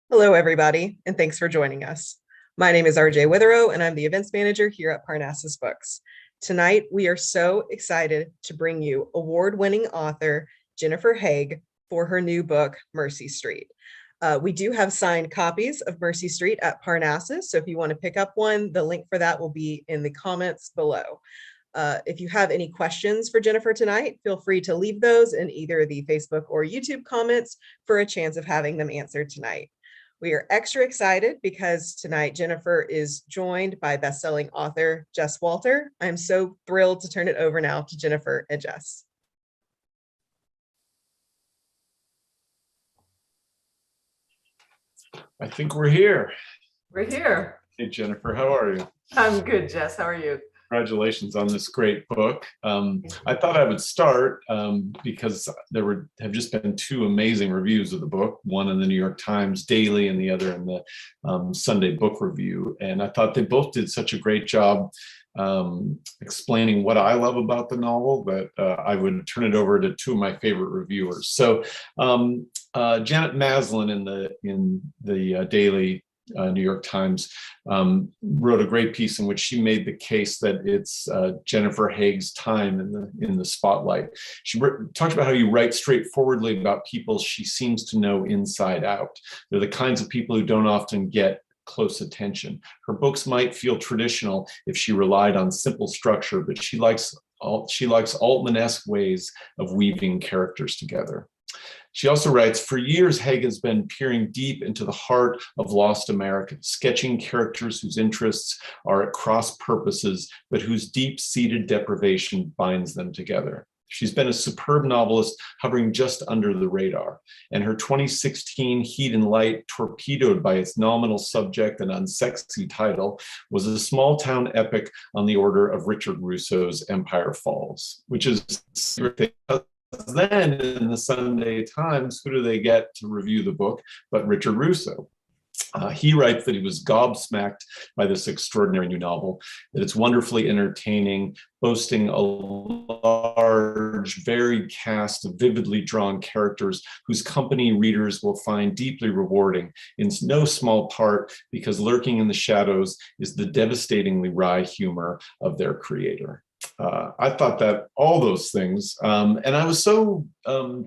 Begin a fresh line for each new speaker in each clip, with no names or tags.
Hello, everybody, and thanks for joining us. My name is RJ Witherow, and I'm the events manager here at Parnassus Books. Tonight, we are so excited to bring you award-winning author Jennifer Haigh for her new book, Mercy Street. We do have signed copies of Mercy Street at Parnassus, so if you want to pick up one, the link for that will be in the comments below. If you have any questions for Jennifer tonight, feel free to leave those in either the Facebook or YouTube comments for a chance of having them answered tonight. We are extra excited because tonight Jennifer is joined by best-selling author Jess Walter. I'm so thrilled to turn it over now to Jennifer and Jess.
I think we're here.
We're here.
Hey, Jennifer, how are you?
I'm good, Jess. How are you?
Congratulations on this great book. I thought I would start because there have just been two amazing reviews of the book, one in the New York Times Daily and the other in the Sunday Book Review. And I thought they both did such a great job explaining what I love about the novel that I would turn it over to two of my favorite reviewers. So Janet Maslin in the Daily New York Times wrote a great piece in which she made the case that it's Jennifer Haigh's time in the spotlight. She talked about how you write straightforwardly about people she seems to know inside out. They're the kinds of people who don't often get close attention. Her books might feel traditional if she relied on simple structure, but she likes Altman-esque ways of weaving characters together. She also writes, for years, Haigh has been peering deep into the heart of lost America, sketching characters whose interests are at cross purposes, but whose deep-seated deprivation binds them together. She's been a superb novelist hovering just under the radar, and her 2016 Heat and Light, torpedoed by its nominal subject and unsexy title, was a small-town epic on the order of Richard Russo's Empire Falls, which is then in the Sunday Times, who do they get to review the book but Richard Russo? He writes that he was gobsmacked by this extraordinary new novel, that it's wonderfully entertaining, boasting a large, varied cast of vividly drawn characters whose company readers will find deeply rewarding, in no small part because lurking in the shadows is the devastatingly wry humor of their creator. I thought that all those things, and I was so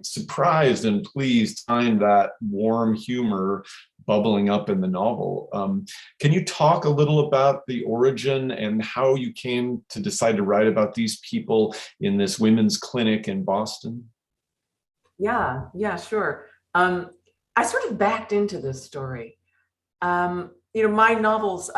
surprised and pleased to find that warm humor bubbling up in the novel. Can you talk a little about the origin and how you came to decide to write about these people in this women's clinic in Boston?
Yeah, sure. I sort of backed into this story. My novels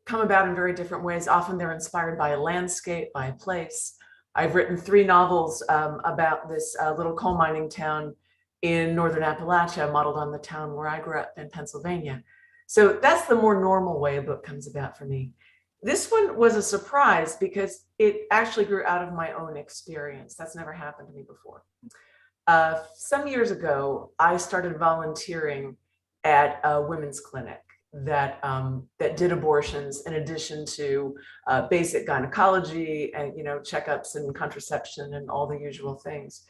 come about in very different ways. Often they're inspired by a landscape, by a place. I've written 3 novels about this little coal mining town in northern Appalachia, modeled on the town where I grew up in Pennsylvania. So that's the more normal way a book comes about for me. This one was a surprise because it actually grew out of my own experience. That's never happened to me before. Some years ago, I started volunteering at a women's clinic that did abortions in addition to basic gynecology and checkups and contraception and all the usual things.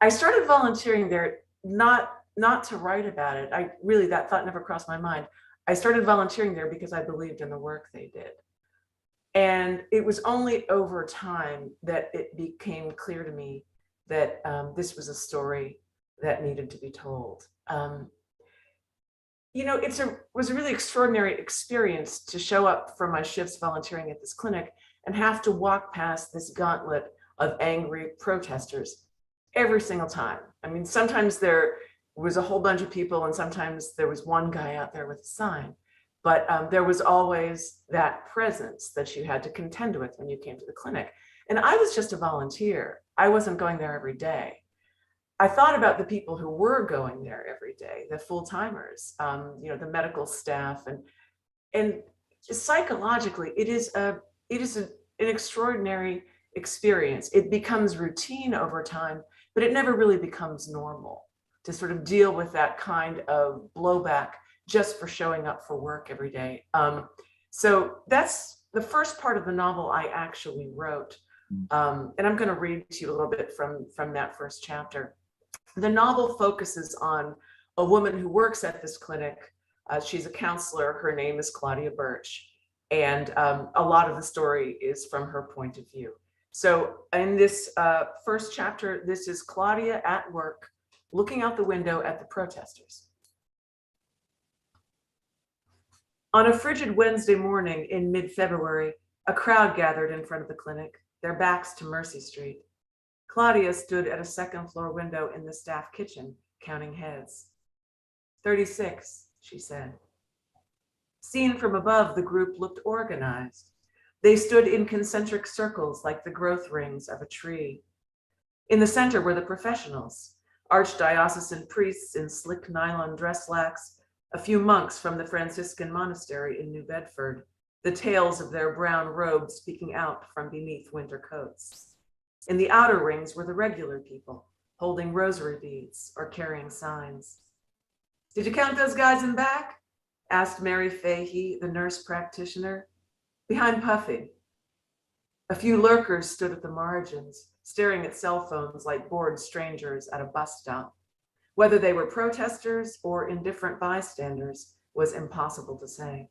I started volunteering there not to write about it. That thought never crossed my mind. I started volunteering there because I believed in the work they did. And it was only over time that it became clear to me that this was a story that needed to be told. It was a really extraordinary experience to show up for my shifts volunteering at this clinic and have to walk past this gauntlet of angry protesters every single time. I mean, sometimes there was a whole bunch of people and sometimes there was one guy out there with a sign, but there was always that presence that you had to contend with when you came to the clinic. And I was just a volunteer. I wasn't going there every day. I thought about the people who were going there every day, the full-timers, the medical staff, and psychologically, it is an extraordinary experience. It becomes routine over time, but it never really becomes normal to sort of deal with that kind of blowback just for showing up for work every day. So that's the first part of the novel I actually wrote, and I'm going to read to you a little bit from that first chapter. The novel focuses on a woman who works at this clinic. She's a counselor. Her name is Claudia Birch. And a lot of the story is from her point of view. So in this first chapter, this is Claudia at work, looking out the window at the protesters. On a frigid Wednesday morning in mid-February, a crowd gathered in front of the clinic, their backs to Mercy Street. Claudia stood at a second-floor window in the staff kitchen, counting heads. 36, she said. Seen from above, the group looked organized. They stood in concentric circles like the growth rings of a tree. In the center were the professionals, archdiocesan priests in slick nylon dress slacks, a few monks from the Franciscan monastery in New Bedford, the tails of their brown robes speaking out from beneath winter coats. In the outer rings were the regular people, holding rosary beads or carrying signs. Did you count those guys in back? Asked Mary Fahey, the nurse practitioner. Behind Puffy. A few lurkers stood at the margins, staring at cell phones like bored strangers at a bus stop. Whether they were protesters or indifferent bystanders was impossible to say.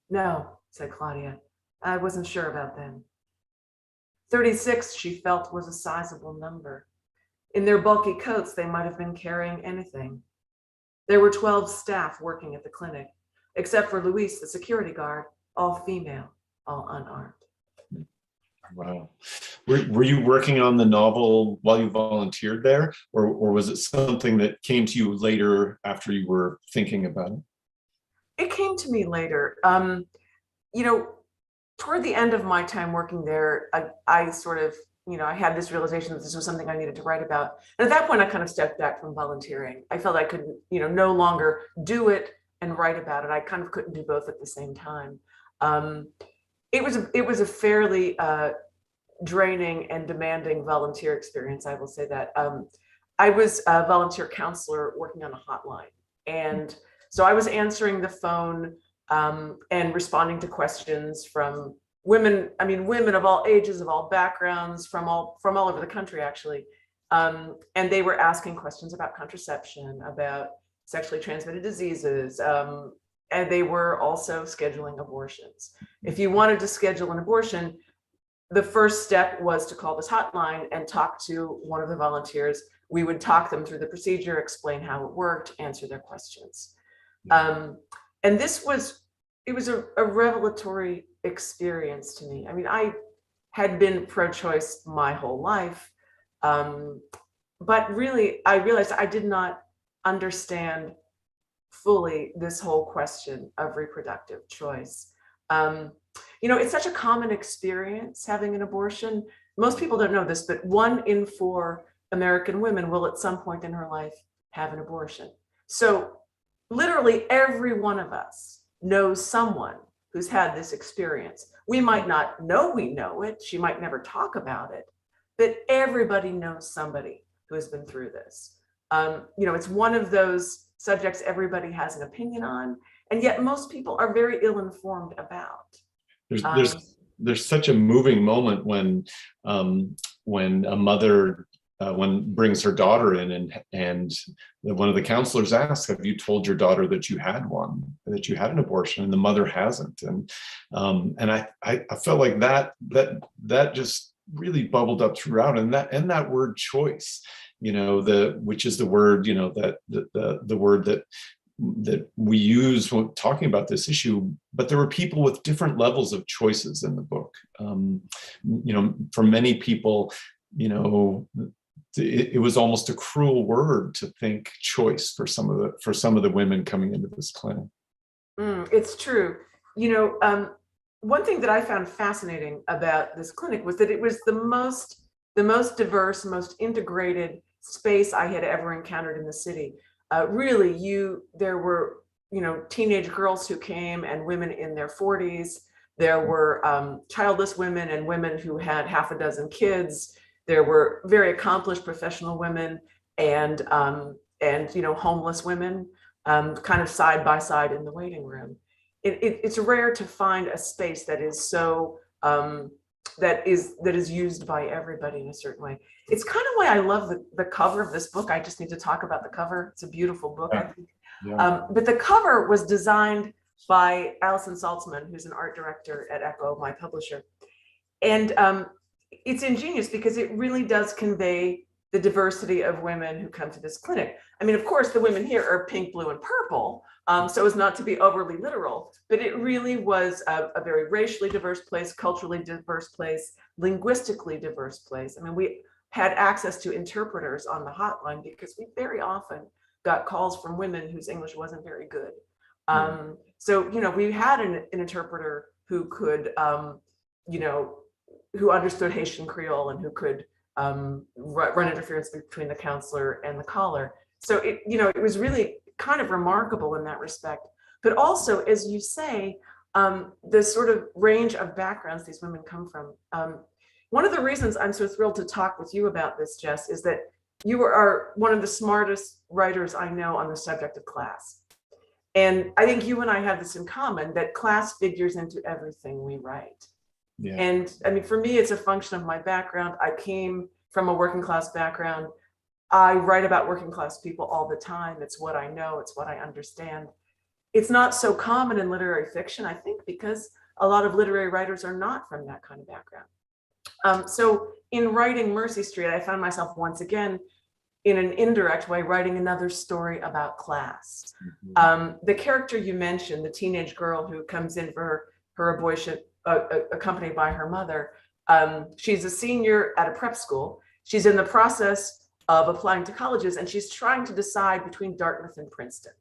No, said Claudia, I wasn't sure about them. 36, she felt, was a sizable number. In their bulky coats, they might have been carrying anything. There were 12 staff working at the clinic, except for Luis, the security guard, all female, all unarmed.
Wow. Were you working on the novel while you volunteered there, or was it something that came to you later after you were thinking about it?
It came to me later. Toward the end of my time working there, I sort of, I had this realization that this was something I needed to write about. And at that point, I kind of stepped back from volunteering. I felt I could, no longer do it and write about it. I kind of couldn't do both at the same time. It was a fairly draining and demanding volunteer experience, I will say that. I was a volunteer counselor working on a hotline. And so I was answering the phone and responding to questions from women of all ages, of all backgrounds, from all over the country, actually. And they were asking questions about contraception, about sexually transmitted diseases, and they were also scheduling abortions. If you wanted to schedule an abortion, the first step was to call this hotline and talk to one of the volunteers. We would talk them through the procedure, explain how it worked, answer their questions. And it was a revelatory experience to me. I had been pro-choice my whole life, but really I realized I did not understand fully this whole question of reproductive choice. It's such a common experience having an abortion. Most people don't know this, but 1 in 4 American women will at some point in her life have an abortion. So literally every one of us knows someone who's had this experience. We might not know we know it. She might never talk about it, but everybody knows somebody who has been through this. It's one of those subjects everybody has an opinion on, and yet most people are very ill-informed about.
There's such a moving moment when a mother brings her daughter in, and one of the counselors asks, "Have you told your daughter that you had an abortion?" And the mother hasn't, and I felt like that just really bubbled up throughout, and that word choice, which is the word, that the word that we use when talking about this issue. But there were people with different levels of choices in the book. For many people, it was almost a cruel word to think choice for some of the women coming into this clinic.
It's true. One thing that I found fascinating about this clinic was that it was the most diverse, most integrated space I had ever encountered in the city. There were, teenage girls who came and women in their 40s. There were childless women and women who had half a dozen kids. There were very accomplished professional women and homeless women, kind of side by side in the waiting room. It's rare to find a space that is so that is used by everybody in a certain way. It's kind of why I love the cover of this book. I just need to talk about the cover. It's a beautiful book, I think. But the cover was designed by Alison Saltzman, who's an art director at Echo, my publisher. And it's ingenious because it really does convey the diversity of women who come to this clinic. I mean, of course, the women here are pink, blue, and purple, so as not to be overly literal, but it really was a very racially diverse place, culturally diverse place, linguistically diverse place. I mean, we had access to interpreters on the hotline because we very often got calls from women whose English wasn't very good. So, you know, we had an interpreter who could, you know, who understood Haitian Creole and who could run interference between the counselor and the caller. So it, you know, it was really kind of remarkable in that respect. But also, as you say, the sort of range of backgrounds these women come from. One of the reasons I'm so thrilled to talk with you about this, Jess, is that you are one of the smartest writers I know on the subject of class. And I think you and I have this in common, that class figures into everything we write. Yeah. And I mean, for me, it's a function of my background. I came from a working class background. I write about working class people all the time. It's what I know. It's what I understand. It's not so common in literary fiction, I think, because a lot of literary writers are not from that kind of background. So in writing Mercy Street, I found myself once again, in an indirect way, writing another story about class. The character you mentioned, the teenage girl who comes in for her abortion, accompanied by her mother. She's a senior at a prep school. She's in the process of applying to colleges, and she's trying to decide between Dartmouth and Princeton.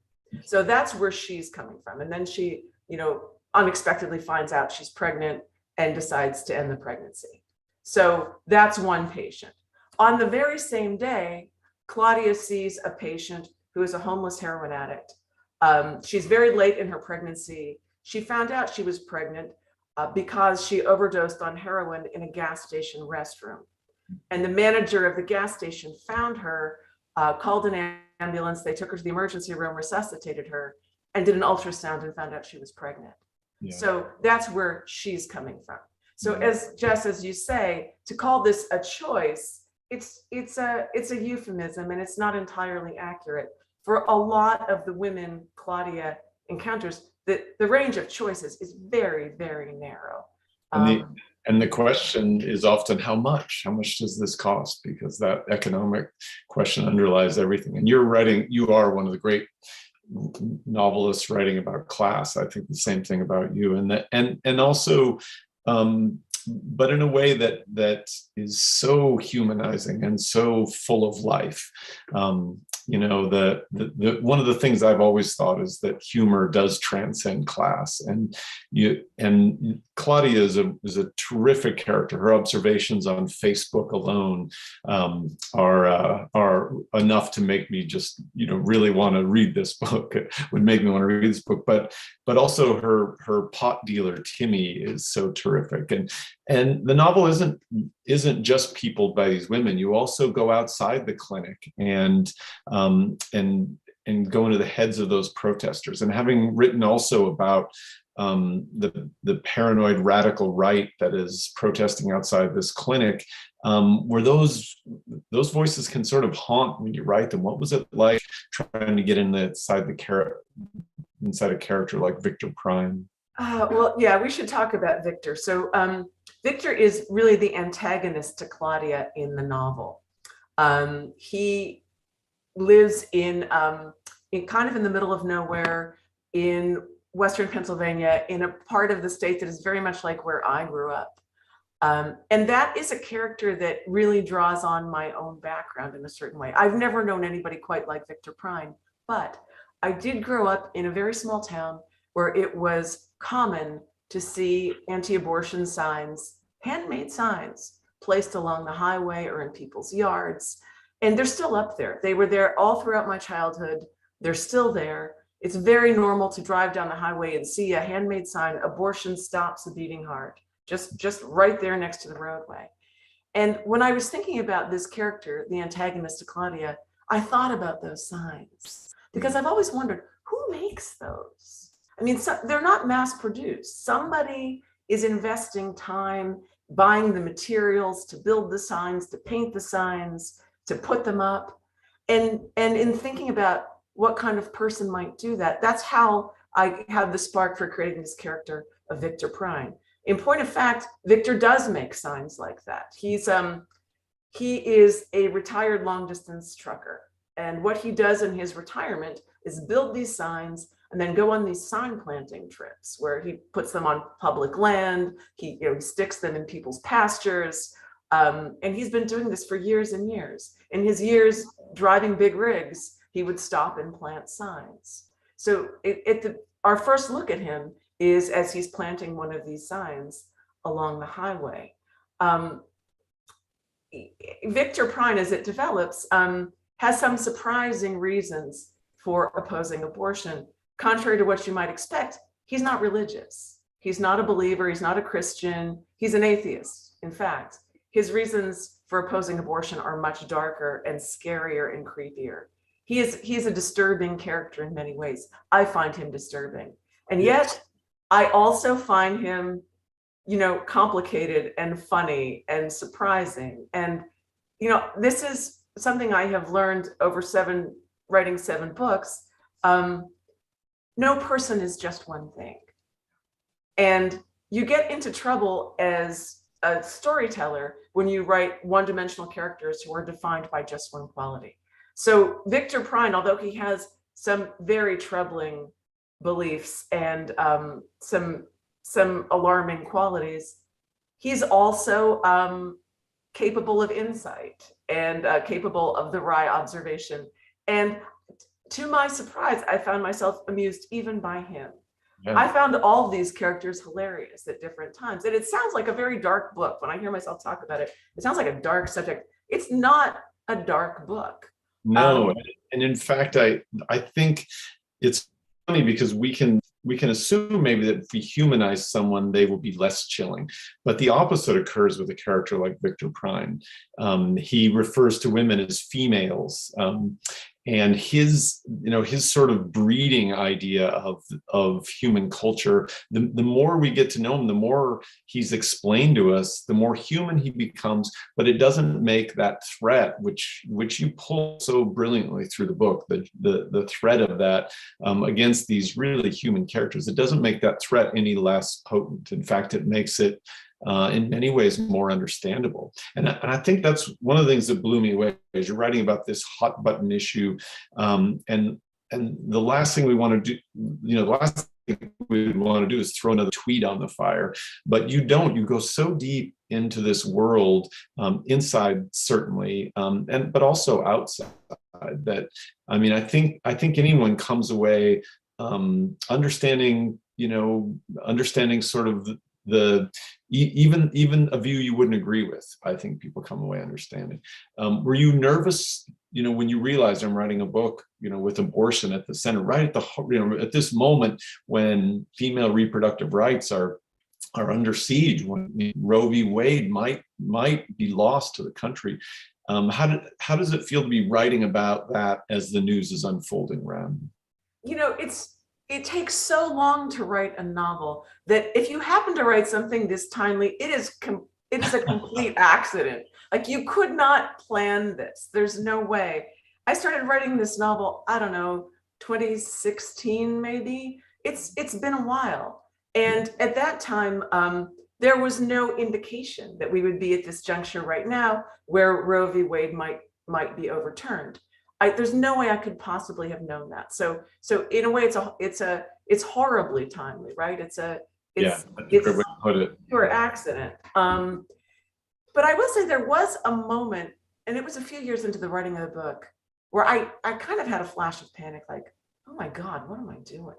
So that's where she's coming from. And then she, you know, unexpectedly finds out she's pregnant and decides to end the pregnancy. So that's one patient. On the very same day, Claudia sees a patient who is a homeless heroin addict. She's very late in her pregnancy. She found out she was pregnant because she overdosed on heroin in a gas station restroom. And the manager of the gas station found her, called an ambulance. They took her to the emergency room, resuscitated her, and did an ultrasound and found out she was pregnant. Yeah. So that's where she's coming from. So as Jess, as you say, to call this a choice, it's a euphemism, and it's not entirely accurate. For a lot of the women Claudia encounters, the range of choices is very, very narrow.
And the question is often how much does this cost? Because that economic question underlies everything. And you are one of the great novelists writing about class. I think the same thing about you, and also, but in a way that is so humanizing and so full of life. You know, the one of the things I've always thought is that humor does transcend class, and Claudia is a terrific character. Her observations on Facebook alone are enough to make me just, you know, really want to read this book. It would make me want to read this book, but also her pot dealer Timmy is so terrific, and the novel isn't just peopled by these women. You also go outside the clinic and go into the heads of those protesters. And having written also about the paranoid radical right that is protesting outside this clinic, where those voices can sort of haunt when you write them. What was it like trying to get inside a character like Victor Prine?
Well, yeah, we should talk about Victor. So Victor is really the antagonist to Claudia in the novel. He lives in kind of in the middle of nowhere in Western Pennsylvania, in a part of the state that is very much like where I grew up. And that is a character that really draws on my own background in a certain way. I've never known anybody quite like Victor Prine, but I did grow up in a very small town where it was common to see anti-abortion signs, handmade signs, placed along the highway or in people's yards. And they're still up there. They were there all throughout my childhood. They're still there. It's very normal to drive down the highway and see a handmade sign, abortion stops a beating heart, just right there next to the roadway. And when I was thinking about this character, the antagonist to Claudia, I thought about those signs because I've always wondered, who makes those? I mean, they're not mass produced. Somebody is investing time, buying the materials to build the signs, to paint the signs, to put them up. And in thinking about what kind of person might do that, that's how I have the spark for creating this character of Victor Prine. In point of fact, Victor does make signs like that. He is a retired long distance trucker. And what he does in his retirement is build these signs and then go on these sign planting trips where he puts them on public land. He sticks them in people's pastures. And he's been doing this for years and years. In his years driving big rigs, he would stop and plant signs. So our first look at him is as he's planting one of these signs along the highway. Victor Prine, as it develops, has some surprising reasons for opposing abortion. Contrary to what you might expect, he's not religious. He's not a believer. He's not a Christian. He's an atheist. In fact, his reasons for opposing abortion are much darker and scarier and creepier. He's a disturbing character in many ways. I find him disturbing. And yet I also find him, complicated and funny and surprising. And, this is something I have learned over writing 7 books. No person is just one thing. And you get into trouble as a storyteller when you write one-dimensional characters who are defined by just one quality. So Victor Prine, although he has some very troubling beliefs and some alarming qualities, he's also capable of insight and capable of the wry observation. And to my surprise, I found myself amused even by him. Yeah. I found all these characters hilarious at different times. And it sounds like a very dark book. When I hear myself talk about it, it sounds like a dark subject. It's not a dark book.
No, and in fact, I think it's funny because we can assume maybe that if we humanize someone, they will be less chilling. But the opposite occurs with a character like Victor Prine. He refers to women as females. And his sort of breeding idea of human culture, the more we get to know him, the more he's explained to us, the more human he becomes. But it doesn't make that threat, which you pull so brilliantly through the book, the threat of that against these really human characters. It doesn't make that threat any less potent. In fact, it makes it in many ways more understandable. And I think that's one of the things that blew me away as you're writing about this hot button issue. And the last thing we want to do, the last thing we want to do is throw another tweet on the fire, but you go so deep into this world, inside certainly, but also outside that, I think anyone comes away understanding sort of even a view you wouldn't agree with. I think people come away understanding. Were you nervous, when you realized I'm writing a book, with abortion at the center, right at the, at this moment when female reproductive rights are under siege, when Roe v. Wade might be lost to the country? How does it feel to be writing about that as the news is unfolding around?
It takes so long to write a novel that if you happen to write something this timely, it is a complete accident. Like, you could not plan this. There's no way. I started writing this novel, I don't know, 2016 maybe. It's been a while. And at that time, there was no indication that we would be at this juncture right now where Roe v. Wade might be overturned. There's no way I could possibly have known that. So in a way, it's horribly timely, right? It's a pure accident. But I will say there was a moment, and it was a few years into the writing of the book, where I kind of had a flash of panic, like, oh my God, what am I doing?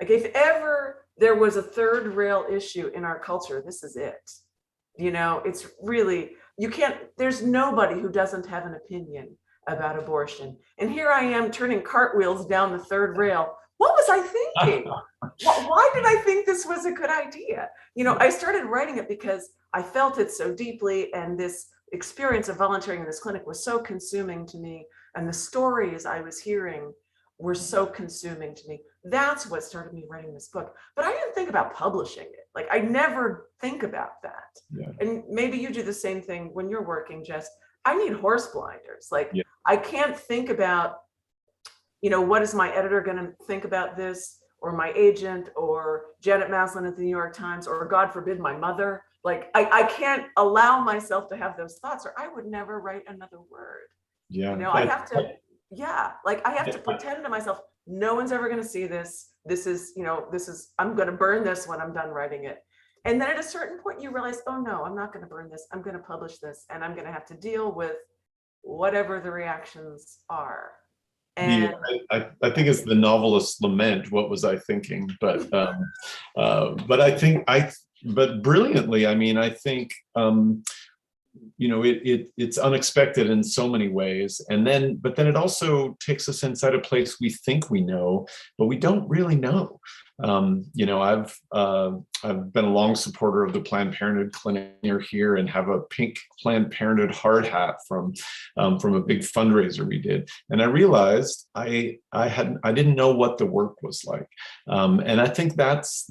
Like, if ever there was a third rail issue in our culture, this is it. It's really, there's nobody who doesn't have an opinion about abortion. And here I am turning cartwheels down the third rail. What was I thinking? Why did I think this was a good idea? I started writing it because I felt it so deeply, and this experience of volunteering in this clinic was so consuming to me, and the stories I was hearing were so consuming to me. That's what started me writing this book. But I didn't think about publishing it. Like, I never think about that.
Yeah.
And maybe you do the same thing when you're working, Jess. I need horse blinders. Like,
Yeah.
I can't think about, what is my editor going to think about this, or my agent, or Janet Maslin at the New York Times, or God forbid, my mother. Like, I can't allow myself to have those thoughts, or I would never write another word.
Yeah.
I have to, I have to pretend to myself, no one's ever going to see this. This is, I'm going to burn this when I'm done writing it. And then at a certain point you realize, oh no, I'm not going to burn this. I'm going to publish this, and I'm going to have to deal with whatever the reactions are. And
I think it's the novelist's lament. What was I thinking? But but brilliantly, I mean, I think, it's unexpected in so many ways. But then it also takes us inside a place we think we know, but we don't really know. I've been a long supporter of the Planned Parenthood clinic near here, and have a pink Planned Parenthood hard hat from a big fundraiser we did. And I realized I didn't know what the work was like. And I think that's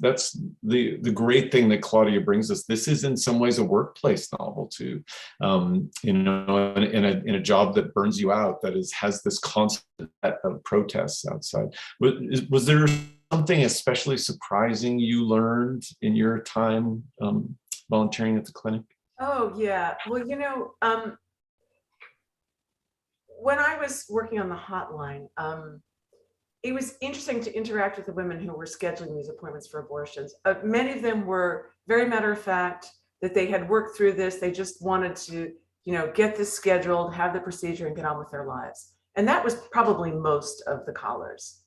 the great thing that Claudia brings us. This is in some ways a workplace novel too, in a job that burns you out, that has this constant of protests outside. Was there something especially surprising you learned in your time volunteering at the clinic?
Oh yeah, well, when I was working on the hotline, it was interesting to interact with the women who were scheduling these appointments for abortions. Many of them were very matter of fact, that they had worked through this. They just wanted to, get this scheduled, have the procedure, and get on with their lives. And that was probably most of the callers.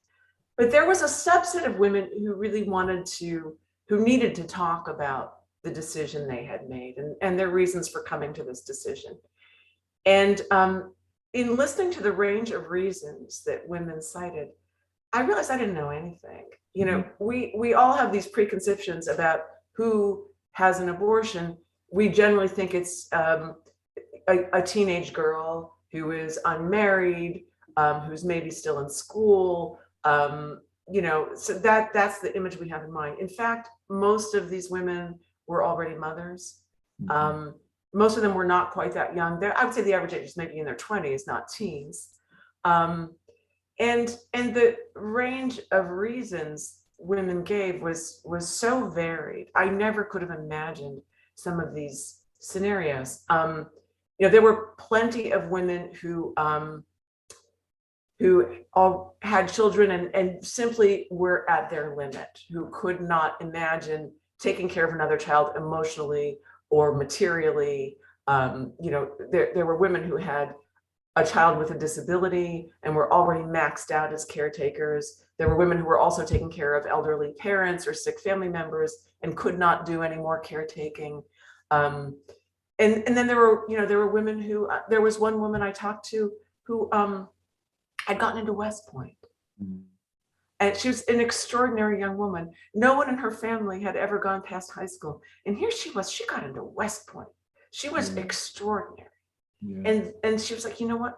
But there was a subset of women who really who needed to talk about the decision they had made, and their reasons for coming to this decision. And in listening to the range of reasons that women cited, I realized I didn't know anything. We all have these preconceptions about who has an abortion. We generally think it's a teenage girl who is unmarried, who's maybe still in school. So that's the image we have in mind. In fact, most of these women were already mothers. Most of them were not quite that young. I would say the average age is maybe in their 20s, not teens. And the range of reasons women gave was so varied. I never could have imagined some of these scenarios. There were plenty of women who all had children and simply were at their limit, who could not imagine taking care of another child emotionally or materially. There were women who had a child with a disability and were already maxed out as caretakers. There were women who were also taking care of elderly parents or sick family members and could not do any more caretaking. And then there were women who, there was one woman I talked to who had gotten into West Point. And she was an extraordinary young woman. No one in her family had ever gone past high school. And here she was, she got into West Point. She was extraordinary. Yeah. And she was like, you know what,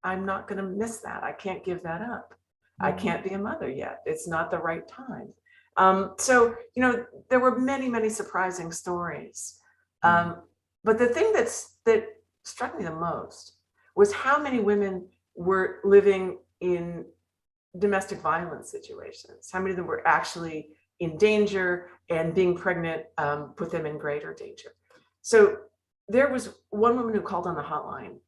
I'm not gonna miss that. I can't give that up. I can't be a mother yet. It's not the right time. So, there were many, many surprising stories. But the thing that struck me the most was how many women were living in domestic violence situations. How many of them were actually in danger, and being pregnant put them in greater danger. So there was one woman who called on the hotline.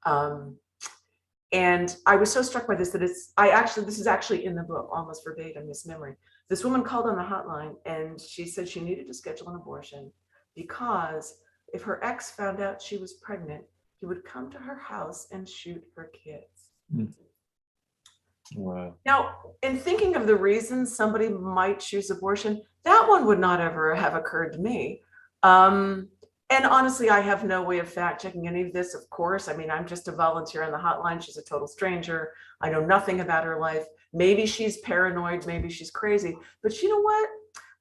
And I was so struck by this that this is actually in the book, almost verbatim, this memory. This woman called on the hotline and she said she needed to schedule an abortion because if her ex found out she was pregnant, he would come to her house and shoot her kids.
Wow.
Now, in thinking of the reasons somebody might choose abortion, that one would not ever have occurred to me. And honestly, I have no way of fact checking any of this, of course. I mean, I'm just a volunteer on the hotline. She's a total stranger. I know nothing about her life. Maybe she's paranoid, maybe she's crazy, but you know what?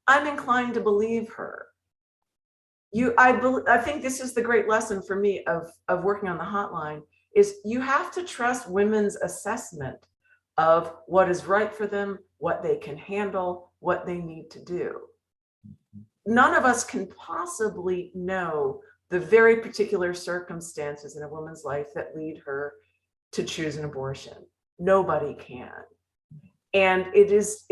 I'm inclined to believe her. I think this is the great lesson for me of working on the hotline, is you have to trust women's assessment of what is right for them, what they can handle, what they need to do. none of us can possibly know the very particular circumstances in a woman's life that lead her to choose an abortion. Nobody can. And it is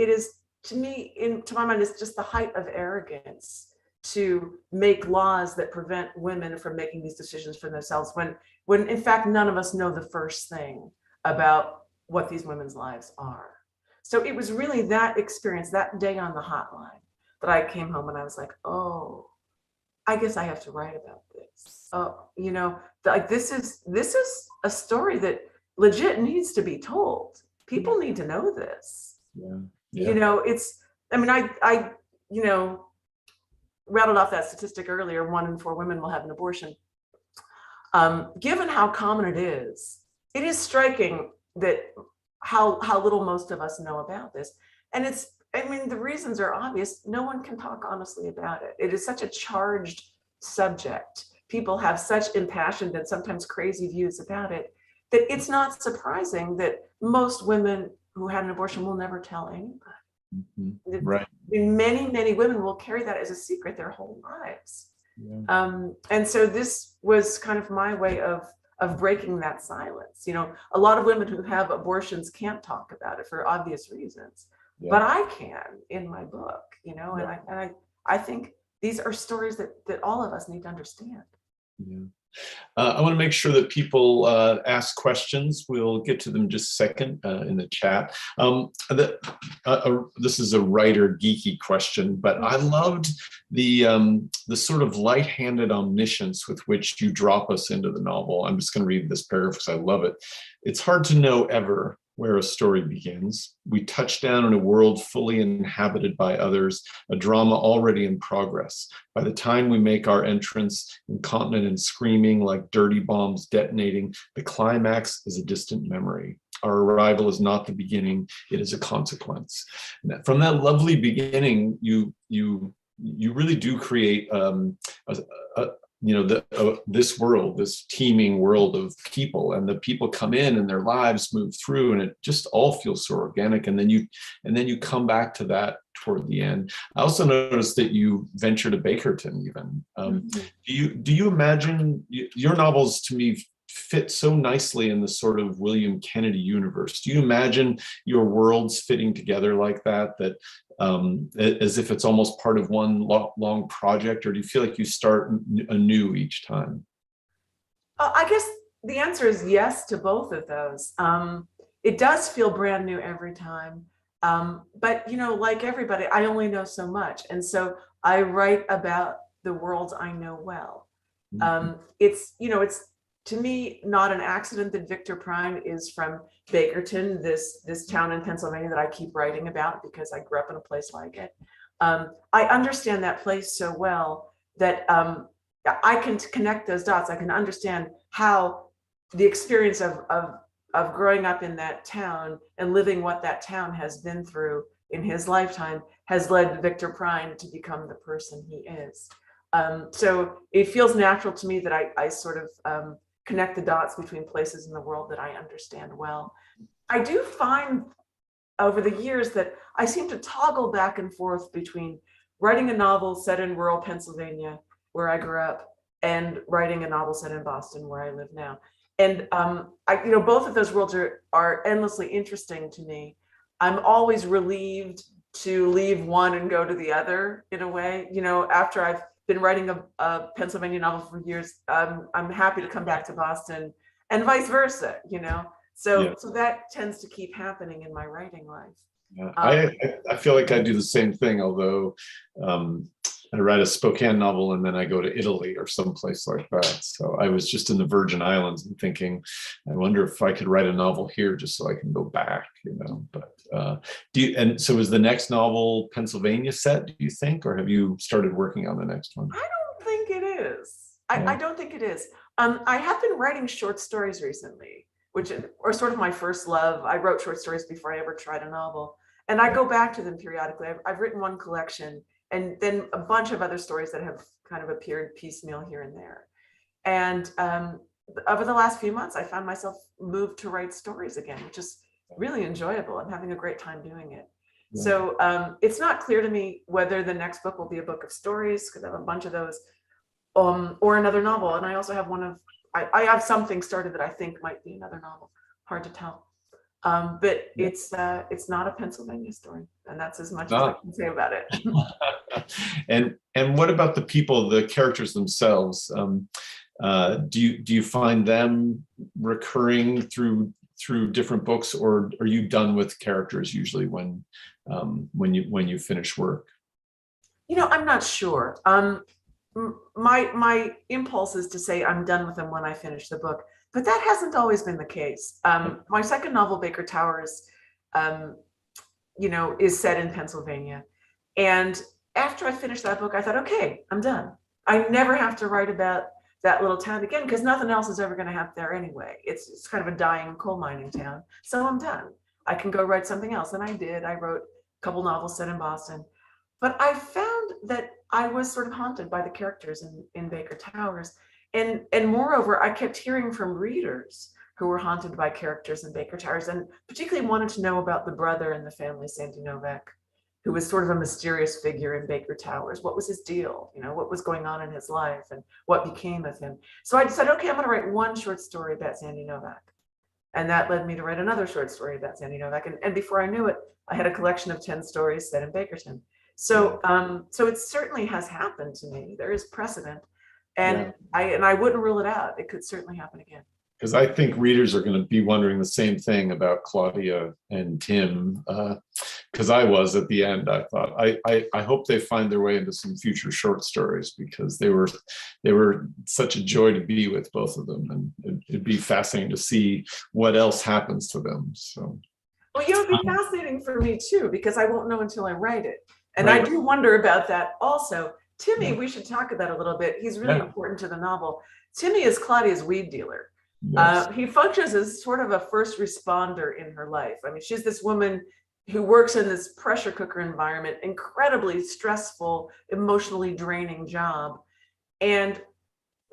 to me, to my mind, it's just the height of arrogance to make laws that prevent women from making these decisions for themselves when in fact none of us know the first thing about what these women's lives are. So it was really that experience, that day on the hotline, that I came home and I was like, oh, I guess I have to write about this. Oh, you know, like this is a story that legit needs to be told. People need to know this.
Yeah.
You know, it's, I mean, I you know, rattled off that statistic earlier, 1 in 4 women will have an abortion. Given how common it is striking that how little most of us know about this. And it's, I mean, the reasons are obvious. No one can talk honestly about it. It is such a charged subject. People have such impassioned and sometimes crazy views about it that it's not surprising that most women who had an abortion will never tell anybody.
Mm-hmm. Right.
Many women will carry that as a secret their whole lives.
Yeah.
And so this was kind of my way of breaking that silence. You know, a lot of women who have abortions can't talk about it for obvious reasons, but I can in my book, you know, and I think these are stories that all of us need to understand.
Yeah. I want to make sure that people ask questions. We'll get to them in just a second in the chat. This is a writer geeky question, but I loved the sort of light-handed omniscience with which you drop us into the novel. I'm just going to read this paragraph because I love it. It's hard to know ever where a story begins. We touch down in a world fully inhabited by others, a drama already in progress. By the time we make our entrance, incontinent and screaming like dirty bombs detonating, the climax is a distant memory. Our arrival is not the beginning, it is a consequence. And from that lovely beginning, you really do create this world, this teeming world of people, and the people come in and their lives move through, and it just all feels so organic. And then you come back to that toward the end. I also noticed that you venture to Bakerton even. Do you imagine, your novels to me fit so nicely in the sort of William Kennedy universe. Do you imagine your worlds fitting together like that, as if it's almost part of one long project, or do you feel like you start anew each time?
I guess the answer is yes to both of those. It does feel brand new every time. But, you know, like everybody, I only know so much. And so I write about the worlds I know well. It's to me not an accident that Victor Prine is from Bakerton, this town in Pennsylvania that I keep writing about because I grew up in a place like it. I understand that place so well that I can connect those dots. I can understand how the experience of growing up in that town and living what that town has been through in his lifetime has led Victor Prine to become the person he is. So it feels natural to me that I sort of connect the dots between places in the world that I understand well. I do find over the years that I seem to toggle back and forth between writing a novel set in rural Pennsylvania, where I grew up, and writing a novel set in Boston, where I live now. And both of those worlds are endlessly interesting to me. I'm always relieved to leave one and go to the other in a way. You know, after I've been writing a Pennsylvania novel for years, I'm happy to come back to Boston, and vice versa, you know. So that tends to keep happening in my writing life.
Yeah. I feel like I do the same thing, although I write a Spokane novel and then I go to Italy or someplace like that. So I was just in the Virgin Islands and thinking, I wonder if I could write a novel here just so I can go back, you know. But so is the next novel Pennsylvania set, do you think, or have you started working on the next one?
I don't think it is. I don't think it is. I have been writing short stories recently, which are sort of my first love. I wrote short stories before I ever tried a novel, and I go back to them periodically. I've written one collection, and then a bunch of other stories that have kind of appeared piecemeal here and there. And over the last few months, I found myself moved to write stories again, which is really enjoyable. I'm having a great time doing it.
Yeah.
So it's not clear to me whether the next book will be a book of stories, because I have a bunch of those, or another novel. And I also have I have something started that I think might be another novel. Hard to tell. But
Yeah.
it's not a Pennsylvania story, and that's as much as
Ah.
I can say about it.
And what about the people, the characters themselves? Do you find them recurring through different books, or are you done with characters usually when you finish work?
I'm not sure. My impulse is to say I'm done with them when I finish the book, but that hasn't always been the case. My second novel, Baker Towers, is set in Pennsylvania. And after I finished that book, I thought, okay, I'm done. I never have to write about that little town again, because nothing else is ever going to happen there anyway. It's kind of a dying coal mining town. So I'm done. I can go write something else. And I did. I wrote a couple novels set in Boston. But I found that I was sort of haunted by the characters in Baker Towers. And moreover, I kept hearing from readers who were haunted by characters in Baker Towers, and particularly wanted to know about the brother in the family, Sandy Novak, who was sort of a mysterious figure in Baker Towers. What was his deal? What was going on in his life, and what became of him? So I decided, okay, I'm going to write one short story about Sandy Novak. And that led me to write another short story about Sandy Novak. And before I knew it, I had a collection of 10 stories set in Bakerton. So it certainly has happened to me. There is precedent, and I wouldn't rule it out. It could certainly happen again.
Because I think readers are going to be wondering the same thing about Claudia and Tim. Because I was at the end, I thought I hope they find their way into some future short stories, because they were such a joy to be with, both of them, and it'd be fascinating to see what else happens to them. So,
well, it would be fascinating for me too, because I won't know until I write it, and
right.
I do wonder about that also. Timmy, we should talk about a little bit. He's really important to the novel. Timmy is Claudia's weed dealer.
Yes.
He functions as sort of a first responder in her life. I mean, she's this woman who works in this pressure cooker environment, incredibly stressful, emotionally draining job. And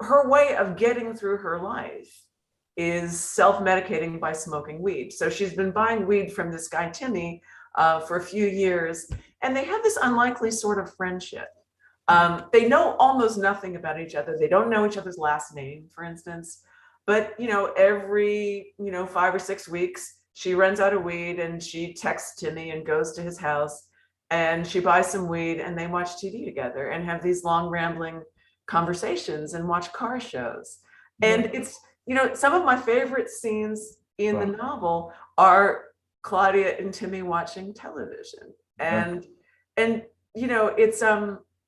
her way of getting through her life is self-medicating by smoking weed. So she's been buying weed from this guy, Timmy, for a few years, and they have this unlikely sort of friendship. They know almost nothing about each other. They don't know each other's last name, for instance. But, every, 5 or 6 weeks, she runs out of weed and she texts Timmy and goes to his house, and she buys some weed, and they watch TV together and have these long rambling conversations and watch car shows. And it's, some of my favorite scenes in the novel are Claudia and Timmy watching television. And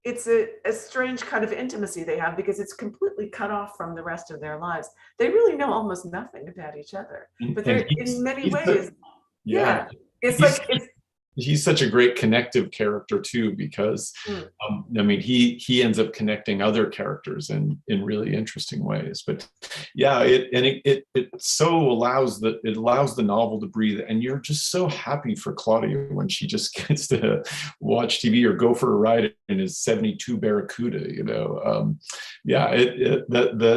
it's a strange kind of intimacy they have, because it's completely cut off from the rest of their lives. They really know almost nothing about each other, but they're in many ways.
He's such a great connective character too, because he ends up connecting other characters in really interesting ways. But it so allows the novel to breathe, and you're just so happy for Claudia when she just gets to watch TV or go for a ride in his 72 Barracuda.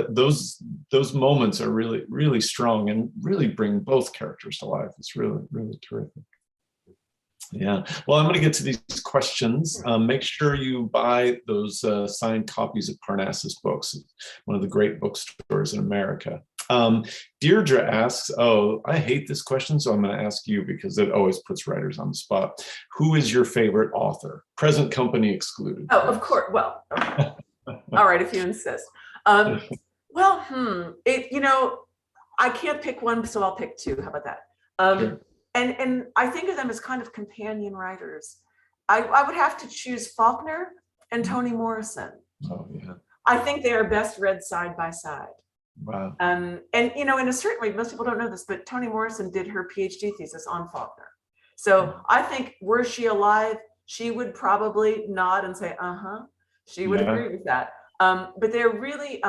Those moments are really, really strong and really bring both characters to life. It's really, really terrific. Yeah, well, I'm going to get to these questions. Make sure you buy those signed copies of Parnassus Books, one of the great bookstores in America. Deirdre asks, I hate this question, so I'm going to ask you, because it always puts writers on the spot. Who is your favorite author? Present company excluded.
Oh, of course. Well, okay. All right, if you insist. I can't pick one, so I'll pick two. How about that?
Sure.
And I think of them as kind of companion writers. I would have to choose Faulkner and Toni Morrison.
Oh, yeah.
I think they are best read side by side.
Wow.
And in a certain way, most people don't know this, but Toni Morrison did her PhD thesis on Faulkner. So I think, were she alive, she would probably nod and say, she would agree with that. But they're really,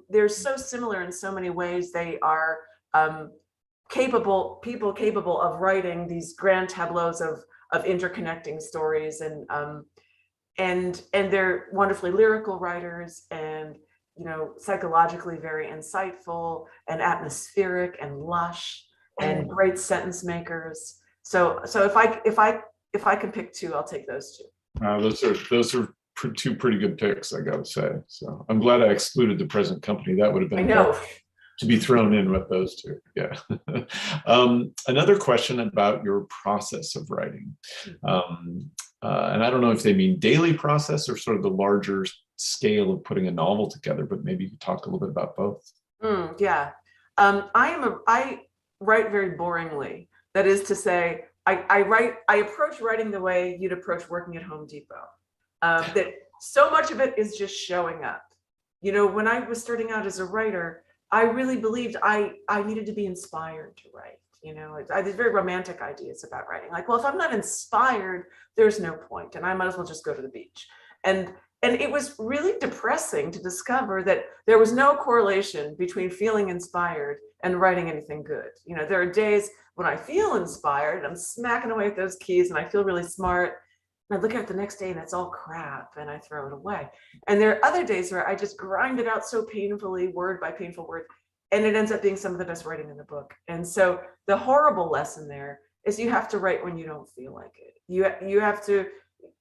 they're so similar in so many ways. They are people capable of writing these grand tableaus of interconnecting stories, and they're wonderfully lyrical writers, and psychologically very insightful and atmospheric and lush and great sentence makers. So if I if I can pick two, I'll take those two.
Those are two pretty good picks, I gotta say. So I'm glad I excluded The Present Company. That would have
I
been
know.
to be thrown in with those two. Yeah. Another question about your process of writing. And I don't know if they mean daily process or sort of the larger scale of putting a novel together, but maybe you could talk a little bit about both.
Yeah. I write very boringly. That is to say, I approach writing the way you'd approach working at Home Depot. That so much of it is just showing up. You know, when I was starting out as a writer, I really believed I needed to be inspired to write. You know, I had very romantic ideas about writing. Like, well, if I'm not inspired, there's no point, and I might as well just go to the beach. And it was really depressing to discover that there was no correlation between feeling inspired and writing anything good. You know, there are days when I feel inspired and I'm smacking away at those keys and I feel really smart. And I look at it the next day and it's all crap and I throw it away. And there are other days where I just grind it out so painfully, word by painful word, and it ends up being some of the best writing in the book. And so the horrible lesson there is you have to write when you don't feel like it. You have to,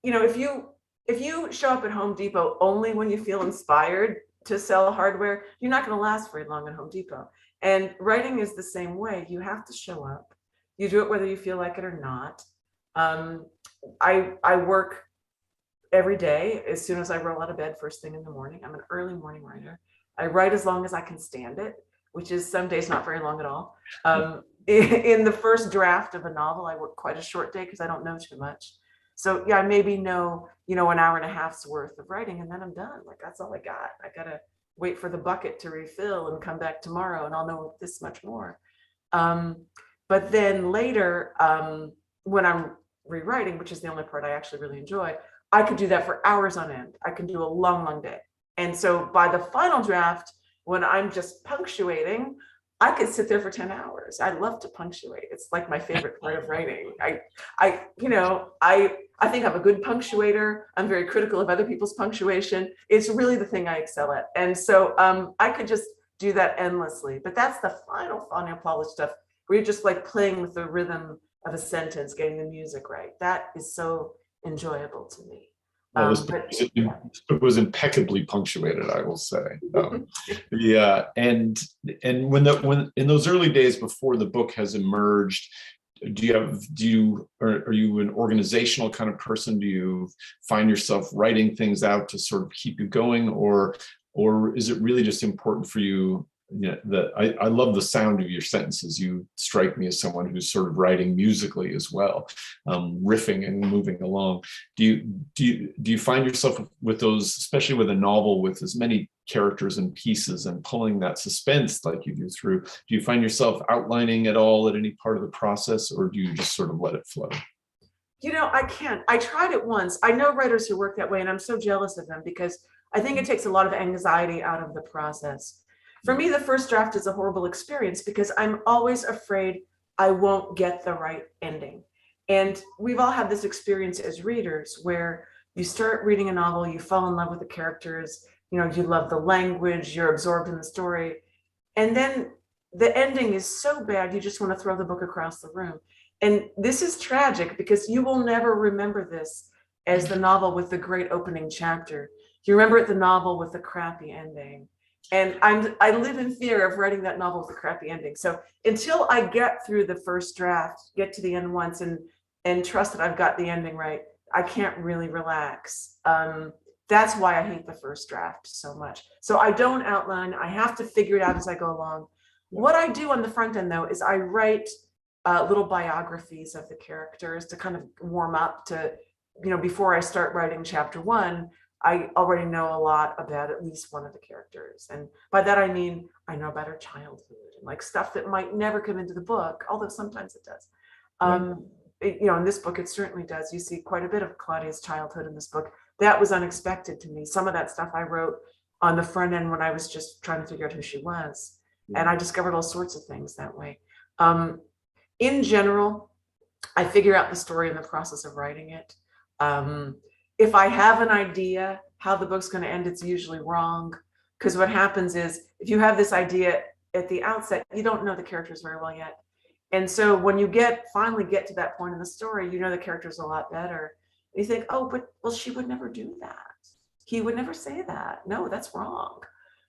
you know, if you show up at Home Depot only when you feel inspired to sell hardware, you're not going to last very long at Home Depot. And writing is the same way. You have to show up. You do it whether you feel like it or not. I work every day as soon as I roll out of bed first thing in the morning. I'm an early morning writer. I write as long as I can stand it, which is some days not very long at all. In the first draft of a novel, I work quite a short day because I don't know too much. So yeah, I maybe know, an hour and a half's worth of writing and then I'm done. Like that's all I got. I gotta wait for the bucket to refill and come back tomorrow and I'll know this much more. But then later, when I'm rewriting, which is the only part I actually really enjoy, I could do that for hours on end. I can do a long, long day. And so by the final draft, when I'm just punctuating, I could sit there for 10 hours. I love to punctuate. It's like my favorite part of writing. I think I'm a good punctuator. I'm very critical of other people's punctuation. It's really the thing I excel at. And so I could just do that endlessly. But that's the final polished stuff where you're just like playing with the rhythm of a sentence, getting the music right. That is so enjoyable to me.
It was impeccably punctuated, I will say. And when in those early days before the book has emerged, are you an organizational kind of person? Do you find yourself writing things out to sort of keep you going, or is it really just important for you? I love the sound of your sentences. You strike me as someone who's sort of writing musically as well, riffing and moving along. Do you find yourself with those, especially with a novel with as many characters and pieces and pulling that suspense like you do through, do you find yourself outlining at all at any part of the process, or do you just sort of let it flow?
I can't. I tried it once. I know writers who work that way and I'm so jealous of them because I think it takes a lot of anxiety out of the process. For me, the first draft is a horrible experience because I'm always afraid I won't get the right ending. And we've all had this experience as readers where you start reading a novel, you fall in love with the characters, you love the language, you're absorbed in the story. And then the ending is so bad, you just want to throw the book across the room. And this is tragic because you will never remember this as the novel with the great opening chapter. You remember it the novel with the crappy ending. And I live in fear of writing that novel with a crappy ending. So until I get through the first draft, get to the end once and trust that I've got the ending right, I can't really relax. That's why I hate the first draft so much. So I don't outline. I have to figure it out as I go along. What I do on the front end, though, is I write little biographies of the characters to kind of warm up to, before I start writing chapter 1. I already know a lot about at least one of the characters. And by that, I mean, I know about her childhood and like stuff that might never come into the book, although sometimes it does. In this book, it certainly does. You see quite a bit of Claudia's childhood in this book. That was unexpected to me. Some of that stuff I wrote on the front end when I was just trying to figure out who she was. And I discovered all sorts of things that way. In general, I figure out the story in the process of writing it. If I have an idea how the book's going to end, it's usually wrong. Because what happens is if you have this idea at the outset, you don't know the characters very well yet. And so when you finally get to that point in the story, you know the character's a lot better. You think, oh, well, she would never do that. He would never say that. No, that's wrong.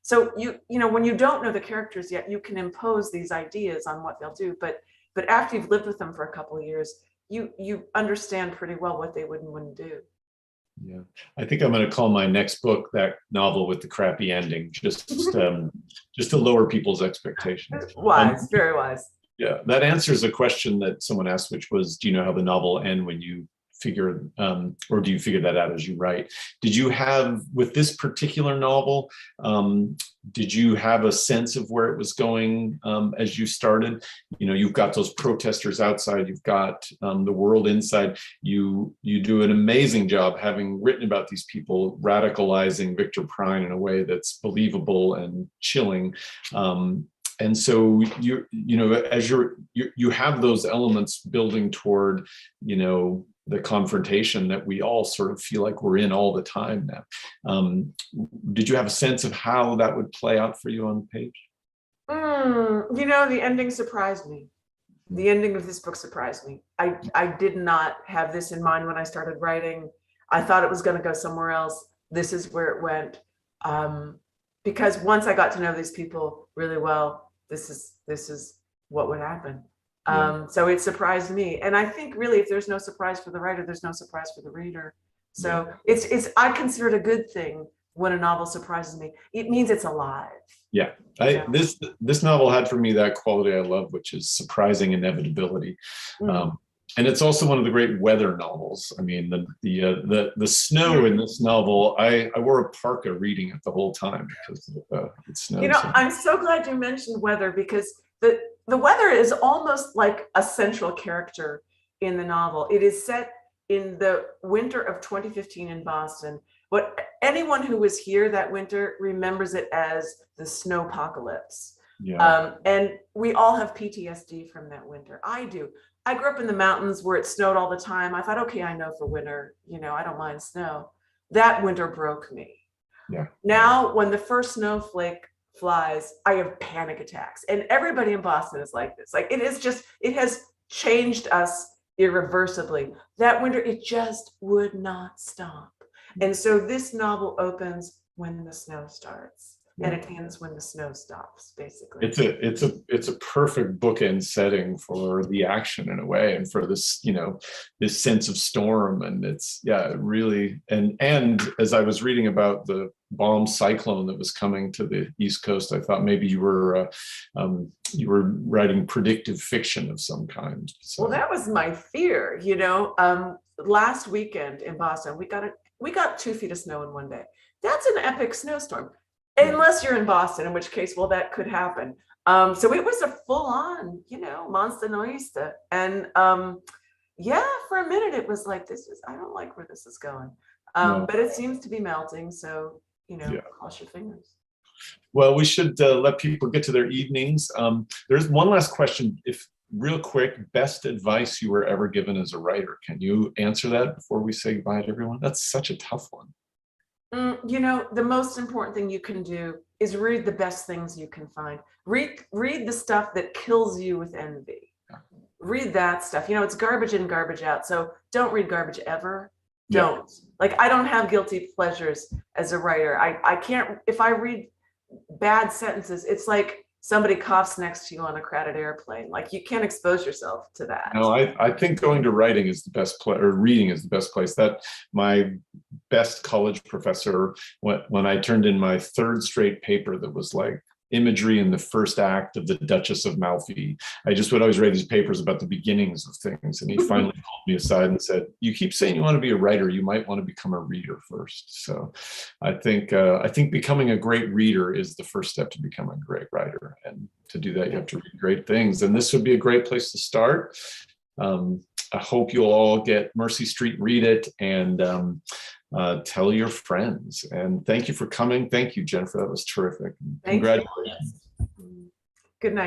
So you know, when you don't know the characters yet, you can impose these ideas on what they'll do. But after you've lived with them for a couple of years, you understand pretty well what they would and wouldn't do.
Yeah, I think I'm going to call my next book that novel with the crappy ending, just to lower people's expectations.
Wise, very wise.
Yeah, that answers a question that someone asked, which was, do you know how the novel will end when you figure, or do you figure that out as you write? Did you have, with this particular novel, did you have a sense of where it was going as you started? You know, you've got those protesters outside, you've got the world inside. You do an amazing job, having written about these people, radicalizing Victor Prine in a way that's believable and chilling. And so you know, as you have those elements building toward, you know, the confrontation that we all sort of feel like we're in all the time now. Did you have a sense of how that would play out for you on the page?
You know, the ending surprised me. The ending of this book surprised me. I did not have this in mind when I started writing. I thought it was going to go somewhere else. This is where it went. Because once I got to know these people really well, this is what would happen. So it surprised me. And I think really, if there's no surprise for the writer, there's no surprise for the reader. So it's I consider it a good thing when a novel surprises me. It means it's alive.
Yeah, this novel had for me that quality I love, which is surprising inevitability. And it's also one of the great weather novels. I mean, the snow in this novel, I wore a parka reading it the whole time because it snowed.
You know, I'm so glad you mentioned weather, because the weather is almost like a central character in the novel. It is set in the winter of 2015 in Boston. But anyone who was here that winter remembers it as the snowpocalypse. Yeah. And we all have PTSD from that winter. I do. I grew up in the mountains where it snowed all the time. I thought, okay, I know for winter, you know, I don't mind snow. That winter broke me. Yeah. Now, when the first snowflake flies, I have panic attacks. And everybody in Boston is like this. Like, it has changed us irreversibly. That winter, it just would not stop. And so this novel opens when the snow starts. And it ends when the snow stops, basically. It's a perfect bookend setting for the action in a way, and for this, you know, this sense of storm. And it's really, and as I was reading about the bomb cyclone that was coming to the East Coast, I thought maybe you were writing predictive fiction of some kind. So. Well, that was my fear. You know, last weekend in Boston, we got 2 feet of snow in one day. That's an epic snowstorm. Unless you're in Boston, in which case, well, that could happen. So it was a full-on, you know, monster noista. And for a minute, it was like, I don't like where this is going. But it seems to be melting. So, you know, cross your fingers. Well, we should let people get to their evenings. There's one last question. If real quick, best advice you were ever given as a writer. Can you answer that before we say goodbye to everyone? That's such a tough one. You know, the most important thing you can do is read the best things you can find. Read the stuff that kills you with envy. Read that stuff. You know, it's garbage in, garbage out. So don't read garbage ever. Don't. Like, I don't have guilty pleasures as a writer. I can't, if I read bad sentences, it's like somebody coughs next to you on a crowded airplane. Like, you can't expose yourself to that. No, I think going to writing is the best place, or reading is the best place. That my best college professor, when I turned in my 3rd straight paper that was like imagery in the first act of the Duchess of Malfi, I just would always read these papers about the beginnings of things. And he finally pulled me aside and said, you keep saying you want to be a writer, you might want to become a reader first. So I think becoming a great reader is the first step to become a great writer. And to do that, you have to read great things. And this would be a great place to start. I hope you'll all get Mercy Street, read it, and tell your friends. And thank you for coming. Thank you, Jennifer. That was terrific. Congratulations. Good night.